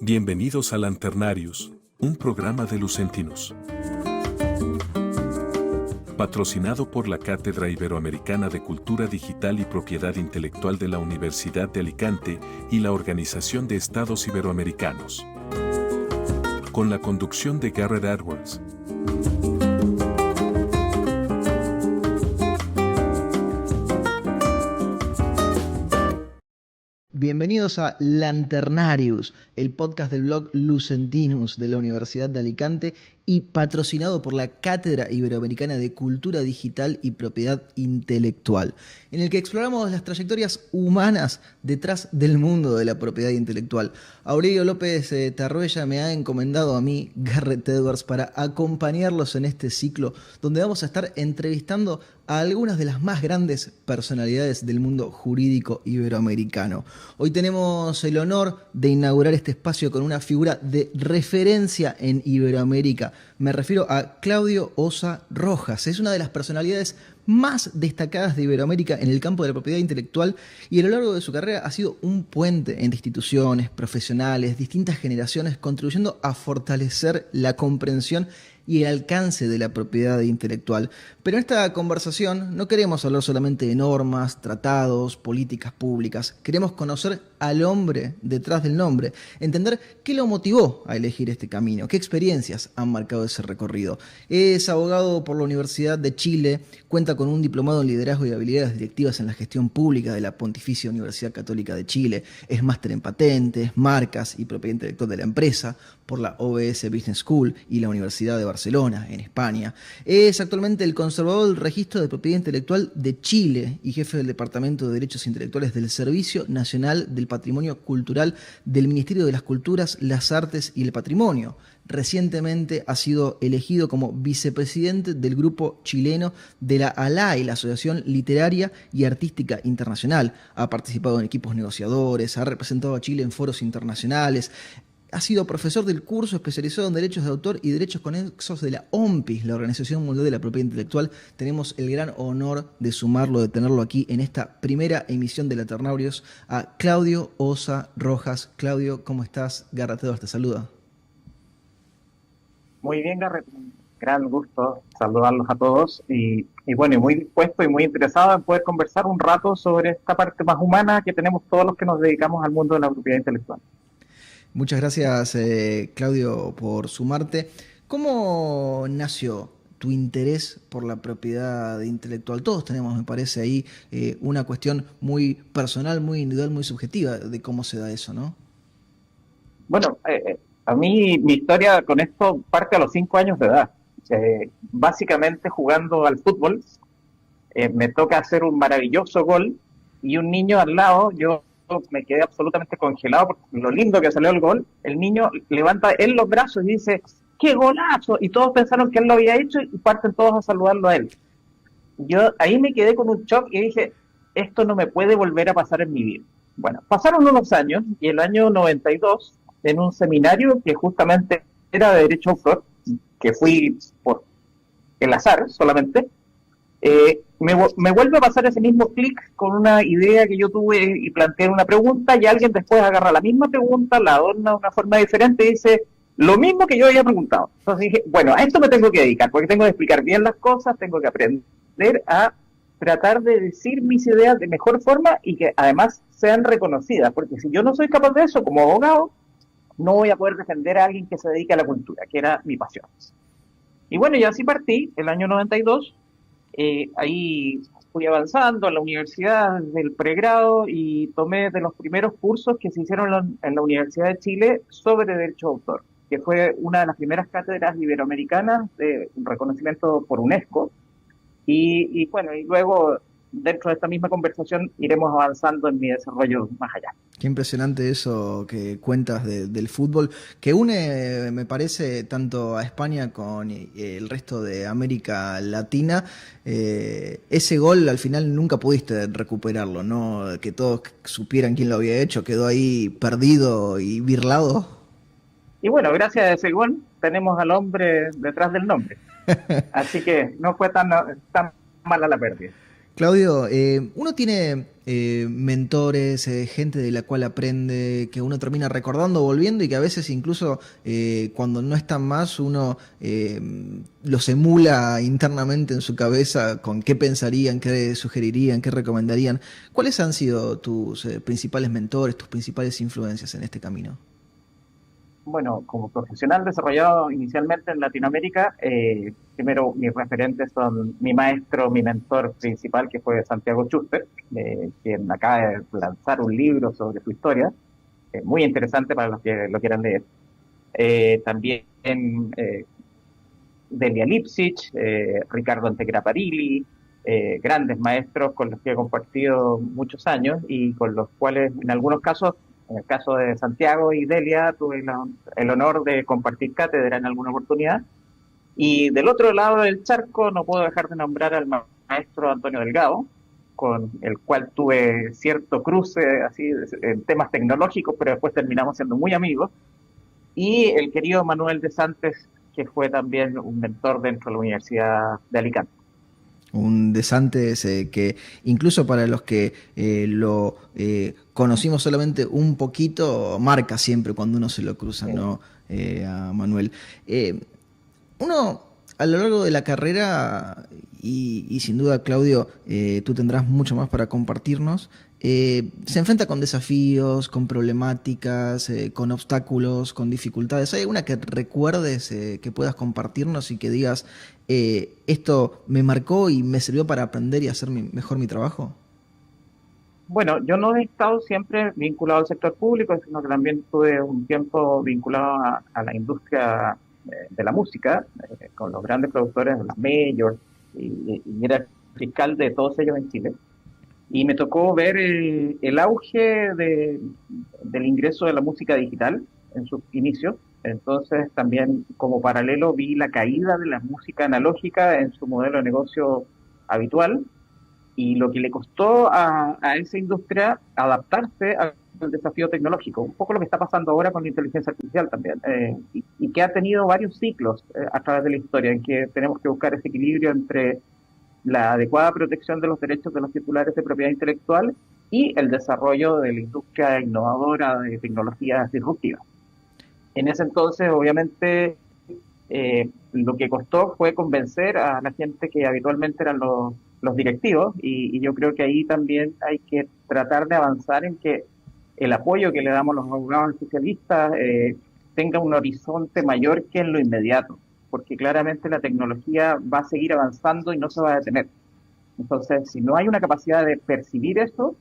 Bienvenidos a Lanternarius, un programa de Lucentinos. Patrocinado por la Cátedra Iberoamericana de Cultura Digital y Propiedad Intelectual de la Universidad de Alicante y la Organización de Estados Iberoamericanos. Con la conducción de Garrett Edwards. Bienvenidos a Lanternarius, el podcast del blog Lucentinus de la Universidad de Alicante y patrocinado por la Cátedra Iberoamericana de Cultura Digital y Propiedad Intelectual, en el que exploramos las trayectorias humanas detrás del mundo de la propiedad intelectual. Aurelio López Tarruella me ha encomendado a mí, Garrett Edwards, para acompañarlos en este ciclo, donde vamos a estar entrevistando a algunas de las más grandes personalidades del mundo jurídico iberoamericano. Hoy tenemos el honor de inaugurar este espacio con una figura de referencia en Iberoamérica. Me refiero a Claudio Ossa Rojas. Es una de las personalidades más destacadas de Iberoamérica en el campo de la propiedad intelectual y a lo largo de su carrera ha sido un puente entre instituciones, profesionales, distintas generaciones, contribuyendo a fortalecer la comprensión y el alcance de la propiedad intelectual. Pero en esta conversación no queremos hablar solamente de normas, tratados, políticas públicas. Queremos conocer al hombre detrás del nombre, entender qué lo motivó a elegir este camino, qué experiencias han marcado ese recorrido. Es abogado por la Universidad de Chile, cuenta con un diplomado en liderazgo y habilidades directivas en la gestión pública de la Pontificia Universidad Católica de Chile, es máster en patentes, marcas y propiedad intelectual de la empresa por la OBS Business School y la Universidad de Barcelona, en España. Es actualmente el conservador del Registro de Propiedad Intelectual de Chile y jefe del Departamento de Derechos Intelectuales del Servicio Nacional del Patrimonio Cultural del Ministerio de las Culturas, las Artes y el Patrimonio. Recientemente ha sido elegido como vicepresidente del grupo chileno de la ALAI, la Asociación Literaria y Artística Internacional. Ha participado en equipos negociadores, ha representado a Chile en foros internacionales. Ha sido profesor del curso especializado en derechos de autor y derechos conexos de la OMPI, la Organización Mundial de la Propiedad Intelectual. Tenemos el gran honor de sumarlo, de tenerlo aquí en esta primera emisión de Lanternarius a Claudio Ossa Rojas. Claudio, ¿cómo estás? Garrett Edwards te saluda. Muy bien, Garrett. Gran gusto saludarlos a todos y bueno, y muy dispuesto y muy interesado en poder conversar un rato sobre esta parte más humana que tenemos todos los que nos dedicamos al mundo de la propiedad intelectual. Muchas gracias, Claudio, por sumarte. ¿Cómo nació tu interés por la propiedad intelectual? Todos tenemos, me parece, ahí una cuestión muy personal, muy individual, muy subjetiva de cómo se da eso, ¿no? Bueno, a mí mi historia con esto parte a los 5 años de edad. Básicamente jugando al fútbol, me toca hacer un maravilloso gol y un niño al lado, yo me quedé absolutamente congelado por lo lindo que salió el gol. El niño levanta él los brazos y dice, ¡qué golazo! Y todos pensaron que él lo había hecho y parten todos a saludarlo a él. Yo ahí me quedé con un shock y dije, esto no me puede volver a pasar en mi vida. Bueno, pasaron unos años y el año 92, en un seminario que justamente era de derecho autor, que fui por el azar solamente, me vuelve a pasar ese mismo clic con una idea que yo tuve y planteé una pregunta y alguien después agarra la misma pregunta, la adorna de una forma diferente y dice lo mismo que yo había preguntado. Entonces dije, bueno, a esto me tengo que dedicar porque tengo que explicar bien las cosas, tengo que aprender a tratar de decir mis ideas de mejor forma y que además sean reconocidas, porque si yo no soy capaz de eso como abogado, no voy a poder defender a alguien que se dedique a la cultura, que era mi pasión. Y bueno, y así partí el año 92. Ahí fui avanzando en la universidad del pregrado y tomé de los primeros cursos que se hicieron en la Universidad de Chile sobre derecho de autor, que fue una de las primeras cátedras iberoamericanas de un reconocimiento por UNESCO. Y bueno, y luego dentro de esta misma conversación iremos avanzando en mi desarrollo más allá. Qué impresionante eso que cuentas del fútbol, que une, me parece, tanto a España con el resto de América Latina. Ese gol al final nunca pudiste recuperarlo, ¿no? Que todos supieran quién lo había hecho, quedó ahí perdido y birlado. Y bueno, gracias a ese gol tenemos al hombre detrás del nombre. Así que no fue tan mala la pérdida. Claudio, uno tiene mentores, gente de la cual aprende, que uno termina recordando, volviendo y que a veces incluso cuando no están más uno los emula internamente en su cabeza con qué pensarían, qué sugerirían, qué recomendarían. ¿Cuáles han sido tus principales mentores, tus principales influencias en este camino? Bueno, como profesional desarrollado inicialmente en Latinoamérica, primero mis referentes son mi maestro, mi mentor principal, que fue Santiago Schuster, quien acaba de lanzar un libro sobre su historia, muy interesante para los que lo quieran leer. También Delia Lipsich, Ricardo Antequera Parili, grandes maestros con los que he compartido muchos años y con los cuales en algunos casos, en el caso de Santiago y Delia, tuve el honor de compartir cátedra en alguna oportunidad. Y del otro lado del charco no puedo dejar de nombrar al maestro Antonio Delgado, con el cual tuve cierto cruce así en temas tecnológicos, pero después terminamos siendo muy amigos. Y el querido Manuel de Santos, que fue también un mentor dentro de la Universidad de Alicante. Un Desantes que incluso para los que lo conocimos solamente un poquito, marca siempre cuando uno se lo cruza, Sí. ¿no? A Manuel. Uno a lo largo de la carrera, y sin duda, Claudio, tú tendrás mucho más para compartirnos, se enfrenta con desafíos, con problemáticas, con obstáculos, con dificultades. ¿Hay alguna que recuerdes que puedas compartirnos y que digas, esto me marcó y me sirvió para aprender y hacer mejor mi trabajo? Bueno, yo no he estado siempre vinculado al sector público, sino que también estuve un tiempo vinculado a la industria de la música, con los grandes productores, las majors, y era fiscal de todos ellos en Chile. Y me tocó ver el auge del ingreso de la música digital en sus inicios. Entonces también como paralelo vi la caída de la música analógica en su modelo de negocio habitual y lo que le costó a esa industria adaptarse al desafío tecnológico. Un poco lo que está pasando ahora con la inteligencia artificial también, y que ha tenido varios ciclos a través de la historia en que tenemos que buscar ese equilibrio entre la adecuada protección de los derechos de los titulares de propiedad intelectual y el desarrollo de la industria innovadora de tecnologías disruptivas. En ese entonces, obviamente, lo que costó fue convencer a la gente que habitualmente eran los directivos y yo creo que ahí también hay que tratar de avanzar en que el apoyo que le damos los abogados especialistas tenga un horizonte mayor que en lo inmediato, porque claramente la tecnología va a seguir avanzando y no se va a detener. Entonces, si no hay una capacidad de percibir eso,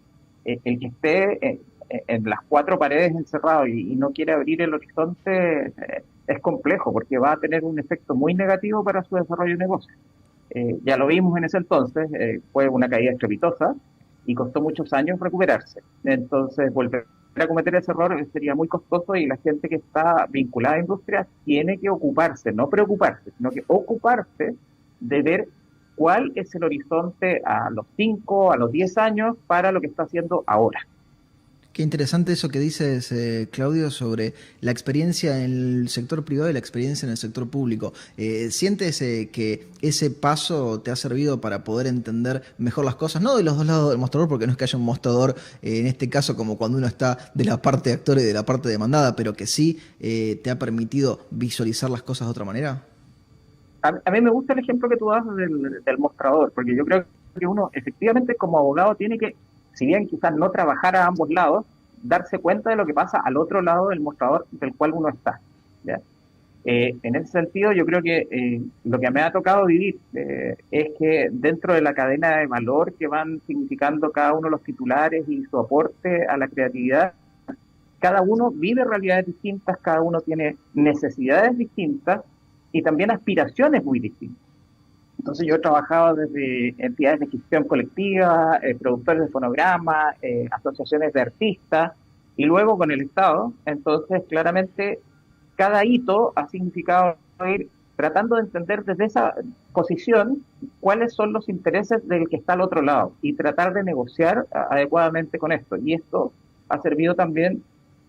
el que esté en las cuatro paredes encerrado y no quiere abrir el horizonte es complejo, porque va a tener un efecto muy negativo para su desarrollo de negocio. Ya lo vimos en ese entonces, fue una caída estrepitosa y costó muchos años recuperarse. Entonces, volver a cometer ese error sería muy costoso y la gente que está vinculada a industria tiene que ocuparse, no preocuparse, sino que ocuparse de ver cuál es el horizonte a los 5, a los 10 años para lo que está haciendo ahora. Qué interesante eso que dices, Claudio, sobre la experiencia en el sector privado y la experiencia en el sector público. ¿Sientes que ese paso te ha servido para poder entender mejor las cosas? No de los dos lados del mostrador, porque no es que haya un mostrador, en este caso, como cuando uno está de la parte de actor y de la parte demandada, pero que sí te ha permitido visualizar las cosas de otra manera. A mí me gusta el ejemplo que tú das del mostrador, porque yo creo que uno efectivamente como abogado tiene que, si bien quizás no trabajar a ambos lados, darse cuenta de lo que pasa al otro lado del mostrador del cual uno está, ¿ya? En ese sentido, yo creo que lo que me ha tocado vivir es que dentro de la cadena de valor que van significando cada uno de los titulares y su aporte a la creatividad, cada uno vive realidades distintas, cada uno tiene necesidades distintas y también aspiraciones muy distintas. Entonces yo he trabajado desde entidades de gestión colectiva, productores de fonogramas, asociaciones de artistas y luego con el Estado. Entonces claramente cada hito ha significado ir tratando de entender desde esa posición cuáles son los intereses del que está al otro lado y tratar de negociar adecuadamente con esto. Y esto ha servido también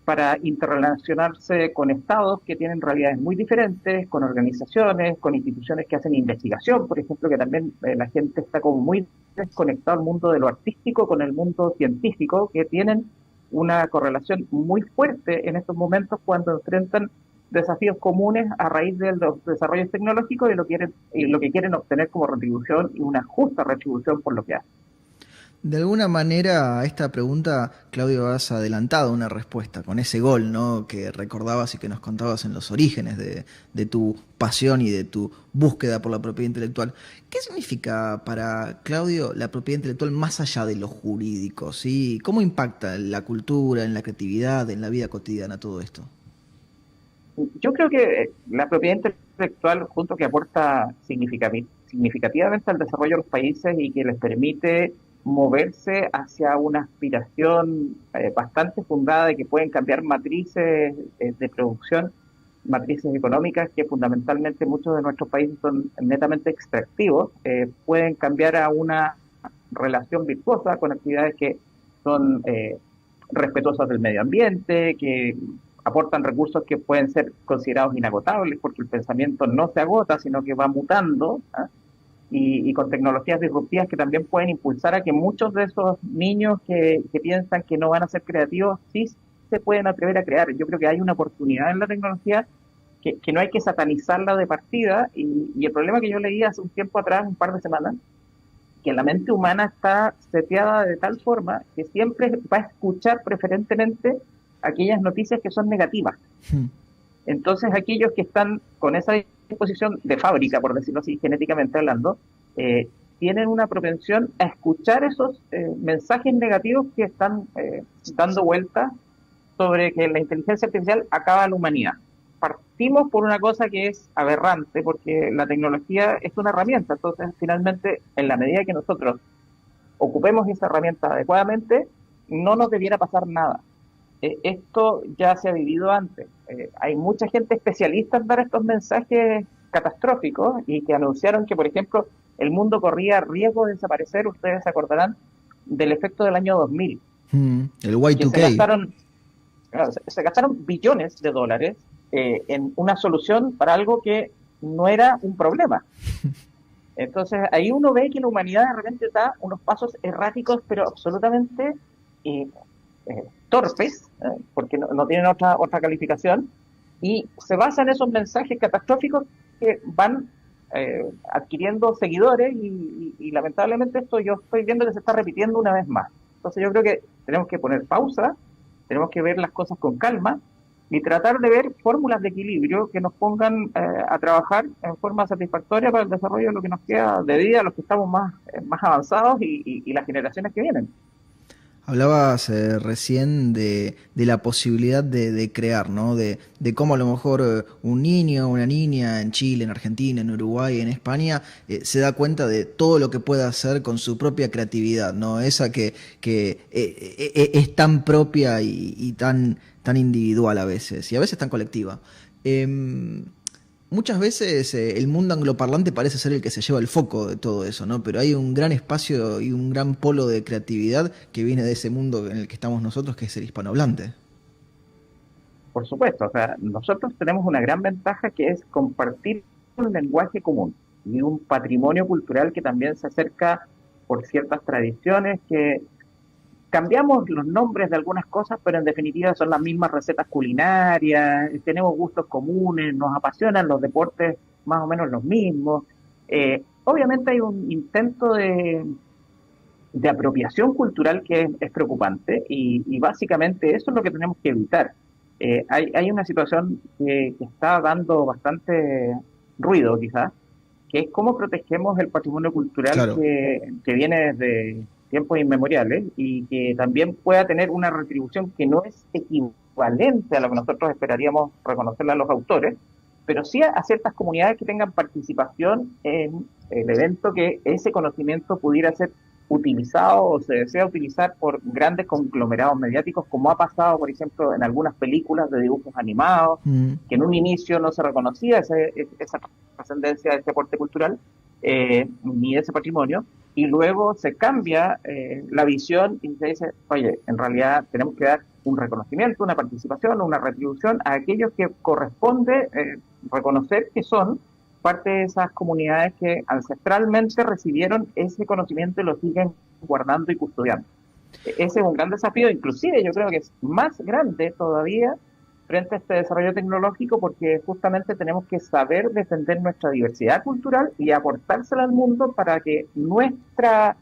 para interrelacionarse con estados que tienen realidades muy diferentes, con organizaciones, con instituciones que hacen investigación, por ejemplo, que también la gente está como muy desconectada al mundo de lo artístico con el mundo científico, que tienen una correlación muy fuerte en estos momentos cuando enfrentan desafíos comunes a raíz de los desarrollos tecnológicos y lo que quieren obtener como retribución y una justa retribución por lo que hacen. De alguna manera a esta pregunta, Claudio, has adelantado una respuesta con ese gol, ¿no?, que recordabas y que nos contabas en los orígenes de tu pasión y de tu búsqueda por la propiedad intelectual. ¿Qué significa para Claudio la propiedad intelectual más allá de lo jurídico? ¿Sí? ¿Cómo impacta en la cultura, en la creatividad, en la vida cotidiana todo esto? Yo creo que la propiedad intelectual, junto que aporta significativamente al desarrollo de los países y que les permite moverse hacia una aspiración bastante fundada de que pueden cambiar matrices de producción, matrices económicas que fundamentalmente muchos de nuestros países son netamente extractivos, pueden cambiar a una relación virtuosa con actividades que son respetuosas del medio ambiente, que aportan recursos que pueden ser considerados inagotables porque el pensamiento no se agota, sino que va mutando, ¿eh? Y con tecnologías disruptivas que también pueden impulsar a que muchos de esos niños que piensan que no van a ser creativos, sí se pueden atrever a crear. Yo creo que hay una oportunidad en la tecnología que no hay que satanizarla de partida, y el problema que yo leí hace un tiempo atrás, un par de semanas, que la mente humana está seteada de tal forma que siempre va a escuchar preferentemente aquellas noticias que son negativas. Entonces aquellos que están con esa disposición de fábrica, por decirlo así, genéticamente hablando, tienen una propensión a escuchar esos mensajes negativos que están dando vueltas sobre que la inteligencia artificial acaba la humanidad. Partimos por una cosa que es aberrante, porque la tecnología es una herramienta, entonces finalmente, en la medida que nosotros ocupemos esa herramienta adecuadamente, no nos debiera pasar nada. Esto ya se ha vivido antes. Hay mucha gente especialista en dar estos mensajes catastróficos y que anunciaron que, por ejemplo, el mundo corría riesgo de desaparecer. Ustedes se acordarán del efecto del año 2000. El Y2K. Se gastaron billones de dólares en una solución para algo que no era un problema. Entonces, ahí uno ve que la humanidad de repente da unos pasos erráticos, pero absolutamente torpes, porque no tienen otra calificación, y se basan en esos mensajes catastróficos que van adquiriendo seguidores y lamentablemente esto yo estoy viendo que se está repitiendo una vez más. Entonces yo creo que tenemos que poner pausa, tenemos que ver las cosas con calma y tratar de ver fórmulas de equilibrio que nos pongan a trabajar en forma satisfactoria para el desarrollo de lo que nos queda de vida, los que estamos más avanzados y las generaciones que vienen. Hablabas recién de la posibilidad de crear, ¿no? De cómo a lo mejor un niño o una niña en Chile, en Argentina, en Uruguay, en España, se da cuenta de todo lo que puede hacer con su propia creatividad, ¿no? Esa que es tan propia y tan individual a veces, y a veces tan colectiva. Muchas veces el mundo angloparlante parece ser el que se lleva el foco de todo eso, ¿no? Pero hay un gran espacio y un gran polo de creatividad que viene de ese mundo en el que estamos nosotros, que es el hispanohablante. Por supuesto, o sea, nosotros tenemos una gran ventaja que es compartir un lenguaje común y un patrimonio cultural que también se acerca por ciertas tradiciones que cambiamos los nombres de algunas cosas, pero en definitiva son las mismas recetas culinarias, tenemos gustos comunes, nos apasionan los deportes más o menos los mismos. Obviamente hay un intento de apropiación cultural que es preocupante y básicamente eso es lo que tenemos que evitar. Hay una situación que está dando bastante ruido quizás, que es cómo protegemos el patrimonio cultural. Claro. que viene desde tiempos inmemoriales y que también pueda tener una retribución que no es equivalente a lo que nosotros esperaríamos reconocerle a los autores, pero sí a ciertas comunidades que tengan participación en el evento, que ese conocimiento pudiera ser utilizado o se desea utilizar por grandes conglomerados mediáticos, como ha pasado, por ejemplo, en algunas películas de dibujos animados, que en un inicio no se reconocía esa trascendencia de este aporte cultural, ni de ese patrimonio, y luego se cambia la visión y se dice, oye, en realidad tenemos que dar un reconocimiento, una participación, una retribución a aquellos que corresponde reconocer que son parte de esas comunidades que ancestralmente recibieron ese conocimiento y lo siguen guardando y custodiando. Ese es un gran desafío, inclusive yo creo que es más grande todavía frente a este desarrollo tecnológico, porque justamente tenemos que saber defender nuestra diversidad cultural y aportársela al mundo para que nuestra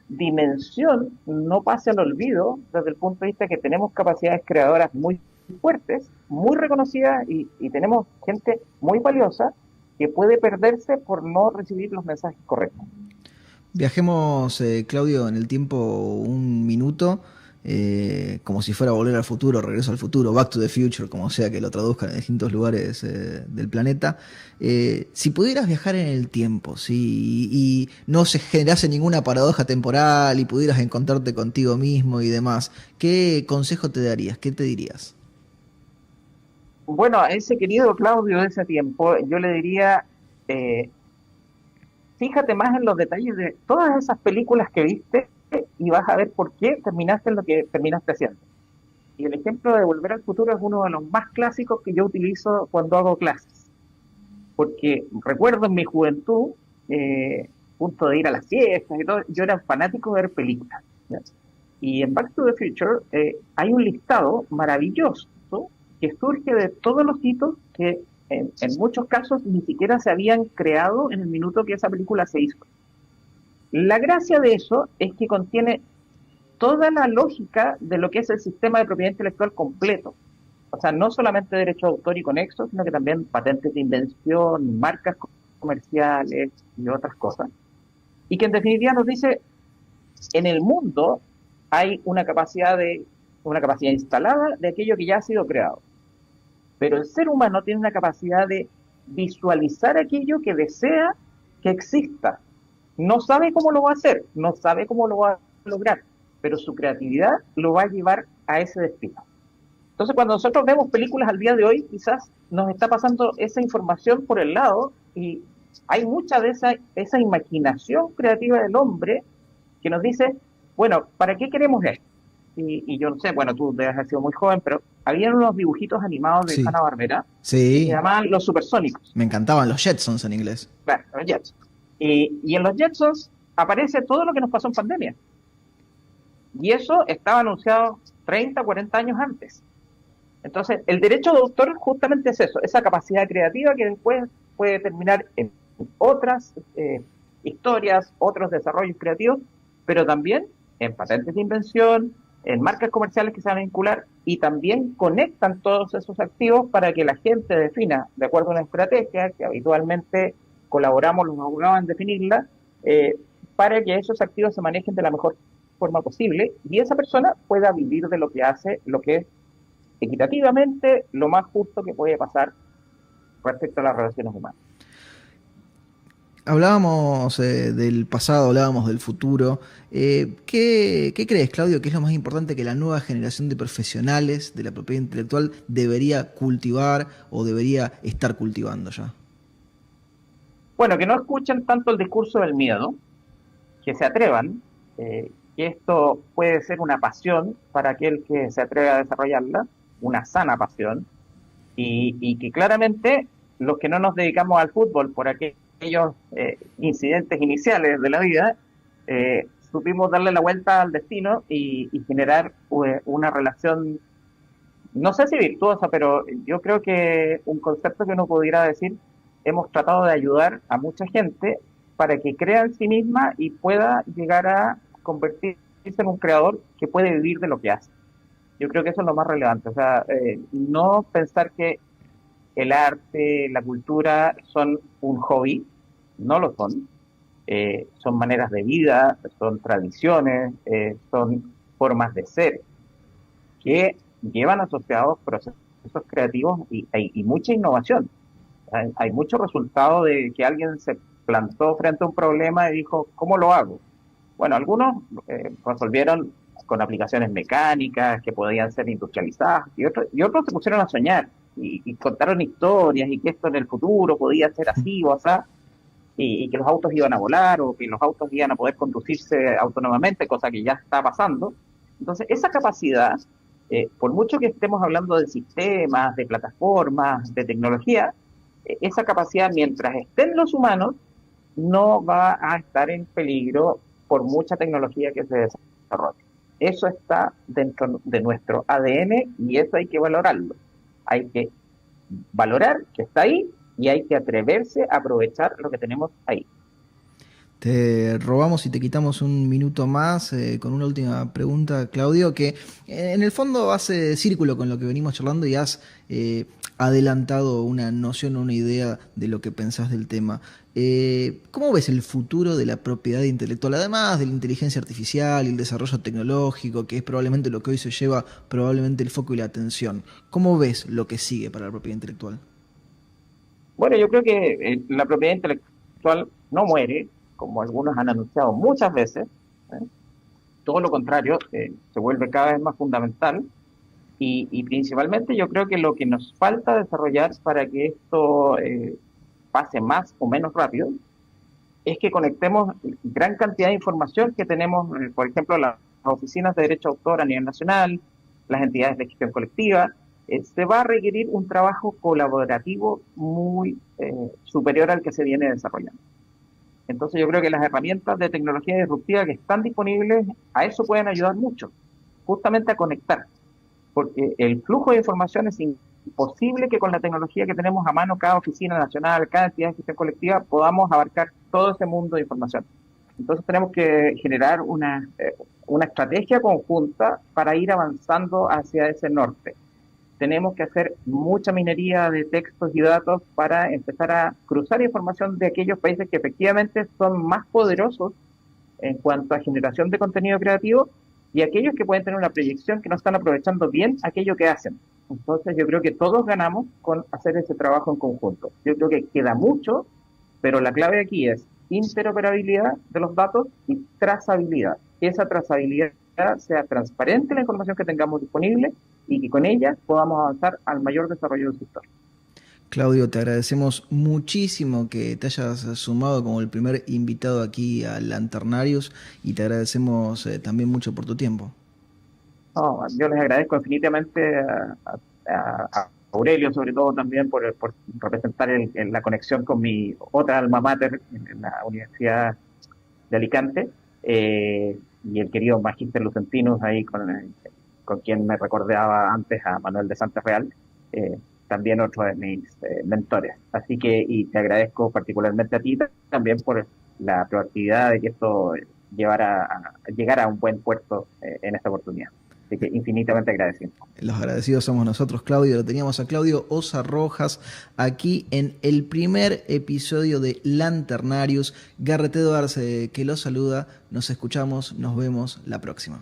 dimensión no pase al olvido, desde el punto de vista que tenemos capacidades creadoras muy fuertes, muy reconocidas, y tenemos gente muy valiosa que puede perderse por no recibir los mensajes correctos. Viajemos, Claudio, en el tiempo un minuto, como si fuera Volver al Futuro, Regreso al Futuro, Back to the Future, como sea que lo traduzcan en distintos lugares del planeta. Si pudieras viajar en el tiempo, ¿sí? y no se generase ninguna paradoja temporal y pudieras encontrarte contigo mismo y demás, ¿qué consejo te darías? ¿Qué te dirías? Bueno, a ese querido Claudio de ese tiempo, yo le diría, fíjate más en los detalles de todas esas películas que viste y vas a ver por qué terminaste en lo que terminaste haciendo. Y el ejemplo de Volver al Futuro es uno de los más clásicos que yo utilizo cuando hago clases. Porque recuerdo en mi juventud, punto de ir a las fiestas y todo, yo era fanático de ver películas, ¿ya? Y en Back to the Future hay un listado maravilloso que surge de todos los hitos que en muchos casos ni siquiera se habían creado en el minuto que esa película se hizo. La gracia de eso es que contiene toda la lógica de lo que es el sistema de propiedad intelectual completo. O sea, no solamente derecho de autor y conexos, sino que también patentes de invención, marcas comerciales y otras cosas. Y que en definitiva nos dice, en el mundo hay una capacidad instalada de aquello que ya ha sido creado. Pero el ser humano tiene una capacidad de visualizar aquello que desea que exista. No sabe cómo lo va a hacer, no sabe cómo lo va a lograr, pero su creatividad lo va a llevar a ese destino. Entonces, cuando nosotros vemos películas al día de hoy, quizás nos está pasando esa información por el lado y hay mucha de esa imaginación creativa del hombre que nos dice, bueno, ¿para qué queremos esto? Y yo no sé, bueno, tú debes haber sido muy joven, pero habían unos dibujitos animados de Sí. Hanna-Barbera que Sí, se llamaban Los Supersónicos. me encantaban los Jetsons en inglés. Bueno, los Jetsons. Y en los Jetsons aparece todo lo que nos pasó en pandemia. Y eso estaba anunciado 30, 40 años antes. Entonces, el derecho de autor justamente es eso, esa capacidad creativa que después puede terminar en otras historias, otros desarrollos creativos, pero también en patentes de invención, en marcas comerciales que se van a vincular y también conectan todos esos activos para que la gente defina, de acuerdo a una estrategia que habitualmente colaboramos los abogados en definirla, para que esos activos se manejen de la mejor forma posible y esa persona pueda vivir de lo que hace, lo que es equitativamente lo más justo que puede pasar respecto a las relaciones humanas. Hablábamos del pasado, hablábamos del futuro. ¿Qué crees, Claudio, que es lo más importante que la nueva generación de profesionales de la propiedad intelectual debería cultivar o debería estar cultivando ya? Bueno, que no escuchen tanto el discurso del miedo, que se atrevan, que esto puede ser una pasión para aquel que se atreve a desarrollarla, una sana pasión, y que claramente los que no nos dedicamos al fútbol por aquellos incidentes iniciales de la vida, supimos darle la vuelta al destino y generar una relación, no sé si virtuosa, pero yo creo que un concepto que uno pudiera decir, hemos tratado de ayudar a mucha gente para que crea en sí misma y pueda llegar a convertirse en un creador que puede vivir de lo que hace. Yo creo que eso es lo más relevante, o sea, no pensar que el arte, la cultura son un hobby, no lo son. Son maneras de vida, son tradiciones, son formas de ser que llevan asociados procesos creativos y mucha innovación. Hay mucho resultado de que alguien se plantó frente a un problema y dijo, ¿cómo lo hago? Bueno, algunos resolvieron con aplicaciones mecánicas que podían ser industrializadas y otros se pusieron a soñar y contaron historias y que esto en el futuro podía ser así o así y que los autos iban a volar o que los autos iban a poder conducirse autónomamente, cosa que ya está pasando. Entonces, esa capacidad Por mucho que estemos hablando de sistemas, de plataformas, de tecnología, esa capacidad, mientras estén los humanos, no va a estar en peligro por mucha tecnología que se desarrolle. Eso está dentro de nuestro ADN y eso hay que valorarlo. Hay que valorar que está ahí y hay que atreverse a aprovechar lo que tenemos ahí. Te robamos y te quitamos un minuto más con una última pregunta, Claudio, que en el fondo hace círculo con lo que venimos charlando y has adelantado una noción, una idea de lo que pensás del tema. ¿Cómo ves el futuro de la propiedad intelectual, además de la inteligencia artificial y el desarrollo tecnológico, que es probablemente lo que hoy se lleva probablemente el foco y la atención? ¿Cómo ves lo que sigue para la propiedad intelectual? Bueno, yo creo que la propiedad intelectual no muere, como algunos han anunciado muchas veces. ¿Eh? Todo lo contrario, se vuelve cada vez más fundamental y principalmente yo creo que lo que nos falta desarrollar para que esto pase más o menos rápido es que conectemos gran cantidad de información que tenemos, por ejemplo, las oficinas de derecho de autor a nivel nacional, las entidades de gestión colectiva. Se va a requerir un trabajo colaborativo muy superior al que se viene desarrollando. Entonces yo creo que las herramientas de tecnología disruptiva que están disponibles a eso pueden ayudar mucho, justamente a conectar, porque el flujo de información es imposible que con la tecnología que tenemos a mano, cada oficina nacional, cada entidad de gestión colectiva, podamos abarcar todo ese mundo de información. Entonces tenemos que generar una estrategia conjunta para ir avanzando hacia ese norte. Tenemos que hacer mucha minería de textos y datos para empezar a cruzar información de aquellos países que efectivamente son más poderosos en cuanto a generación de contenido creativo y aquellos que pueden tener una proyección que no están aprovechando bien aquello que hacen. Entonces yo creo que todos ganamos con hacer ese trabajo en conjunto. Yo creo que queda mucho, pero la clave aquí es interoperabilidad de los datos y trazabilidad. Que esa trazabilidad sea transparente la información que tengamos disponible y que con ella podamos avanzar al mayor desarrollo del sector. Claudio, te agradecemos muchísimo que te hayas sumado como el primer invitado aquí a Lanternarius y te agradecemos también mucho por tu tiempo. No, yo les agradezco infinitamente a Aurelio, sobre todo también por representar la conexión con mi otra alma mater en la Universidad de Alicante, y el querido Magíster Lucentinus ahí con quien me recordaba antes a Manuel de Santa Real, también otro de mis mentores. Así que, y te agradezco particularmente a ti también por la proactividad de que esto llegara a un buen puerto en esta oportunidad. Así que infinitamente agradecido. Los agradecidos somos nosotros, Claudio. Lo teníamos a Claudio Ossa Rojas aquí en el primer episodio de Lanternarius. Garrett Edwards que los saluda. Nos escuchamos, nos vemos la próxima.